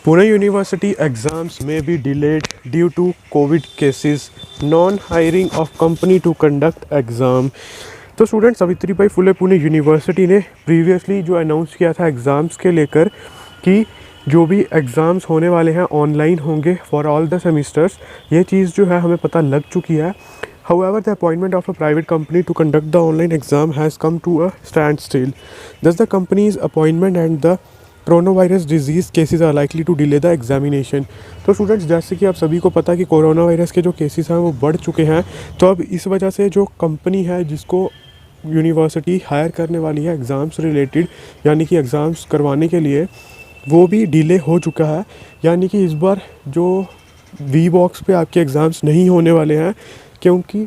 Pune University exams may be delayed due to COVID cases, non-hiring of company to conduct exam। तो student Savitribai Phule Pune university ने previously जो announce किया था exams के लेकर कि जो भी एग्ज़ाम्स होने वाले हैं ऑनलाइन होंगे फॉर ऑल द सेमिस्टर्स, ये चीज़ जो है हमें पता लग चुकी है। However, the appointment of a private company to conduct the online exam has come to a standstill. Thus, the company's appointment and the corona virus disease cases are likely to delay the examination. तो students, जैसे कि आप सभी को पता कि corona virus के जो केसेस हैं वो बढ़ चुके हैं, तो अब इस वजह से जो कंपनी है जिसको यूनिवर्सिटी हायर करने वाली है एग्ज़ाम्स रिलेटेड, यानी कि एग्ज़ाम्स करवाने के लिए, वो भी डिले हो चुका है। यानी कि इस बार जो वी बॉक्स पे आपके एग्ज़ाम्स नहीं होने वाले हैं, क्योंकि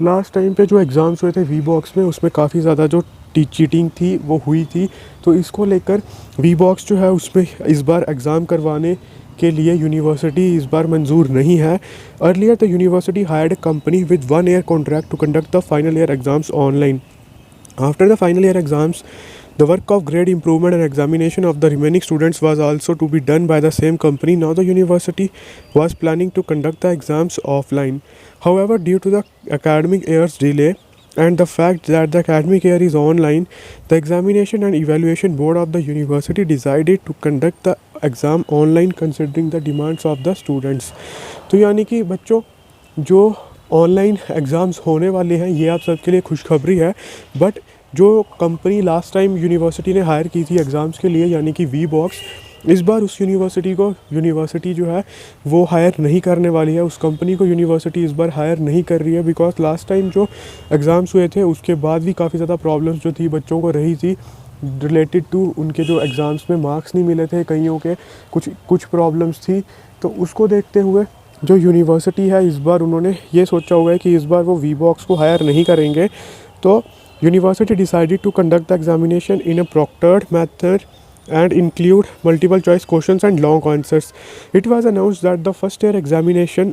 लास्ट टाइम पे जो एग्ज़ाम्स हुए थे वी बॉक्स में, उसमें काफ़ी ज़्यादा जो चीटिंग थी वो हुई थी। तो इसको लेकर वी बॉक्स जो है उसमें इस बार एग्ज़ाम करवाने के लिए यूनिवर्सिटी इस बार मंजूर नहीं है। Earlier the university hired a company with 1 year contract to conduct the final year exams online. After the final year exams, the work of grade improvement and examination of the remaining students was also to be done by the same company. Now the university was planning to conduct the exams offline. However, due to the academic year's delay and the fact that the academic year is online, the examination and evaluation board of the university decided to conduct the exam online considering the demands of the students. तो यानी कि बच्चों, जो online exams होने वाले हैं ये आप सबके लिए खुशखबरी है। बट जो कंपनी लास्ट टाइम यूनिवर्सिटी ने हायर की थी एग्ज़ाम्स के लिए, यानी कि वी बॉक्स, इस बार उस यूनिवर्सिटी जो है वो हायर नहीं करने वाली है। उस कंपनी को यूनिवर्सिटी इस बार हायर नहीं कर रही है, बिकॉज लास्ट टाइम जो एग्ज़ाम्स हुए थे उसके बाद भी काफ़ी ज़्यादा प्रॉब्लम्स जो थी बच्चों को रही थी रिलेटेड टू उनके जो एग्ज़ाम्स में मार्क्स नहीं मिले थे, कईयों के कुछ प्रॉब्लम्स थी। तो उसको देखते हुए जो यूनिवर्सिटी है इस बार उन्होंने ये सोचा हुआ है कि इस बार वो वी बॉक्स को हायर नहीं करेंगे। तो University decided to conduct the examination in a proctored method and include multiple choice questions and long answers. It was announced that the first year examination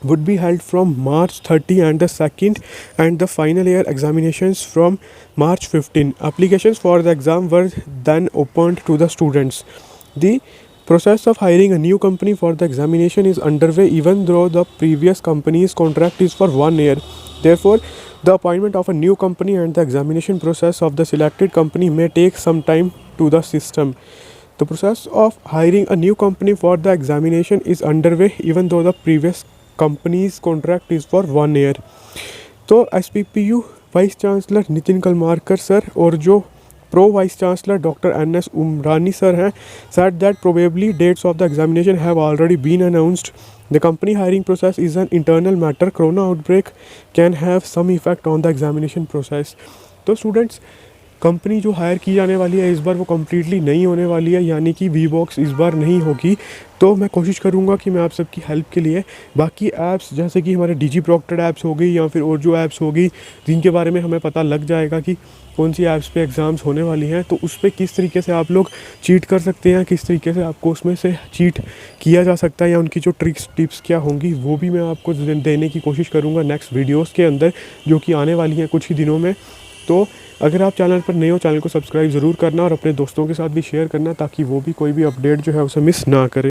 would be held from March 30 and the second and the final year examinations from March 15. Applications for the exam were then opened to the students. The process of hiring a new company for the examination is underway, even though the previous company's contract is for 1 year. Therefore, the appointment of a new company and the examination process of the selected company may take some time to the system. The process of hiring a new company for the examination is underway, even though the previous company's contract is for 1 year. तो SPPU vice chancellor Nitin Kalmarkar sir और जो pro vice chancellor doctor NS Umrani sir हैं said that probably dates of the examination have already been announced. The company hiring process is an internal matter. Corona outbreak can have some effect on the examination process. तो students, company जो higher की जाने वाली है इस बार वो completely नहीं होने वाली है, यानी कि वी बॉक्स इस बार नहीं होगी। तो मैं कोशिश करूँगा कि मैं आप सबकी हेल्प के लिए बाकी ऐप्स जैसे कि हमारे डिजी प्रॉक्टेड ऐप्स हो गई या फिर और जो ऐप्स होगी जिनके बारे में हमें पता लग जाएगा कि कौन सी ऐप्स पे एग्ज़ाम्स होने वाली हैं, तो उस पर किस तरीके से आप लोग चीट कर सकते हैं, किस तरीके से आपको उसमें से चीट किया जा सकता है, या उनकी जो ट्रिक्स टिप्स क्या होंगी वो भी मैं आपको देने की कोशिश करूँगा नेक्स्ट वीडियोज़ के अंदर, जो कि आने वाली हैं कुछ ही दिनों में। तो अगर आप चैनल पर नए हो, चैनल को सब्सक्राइब ज़रूर करना और अपने दोस्तों के साथ भी शेयर करना, ताकि वो भी कोई भी अपडेट जो है उसे मिस ना करें।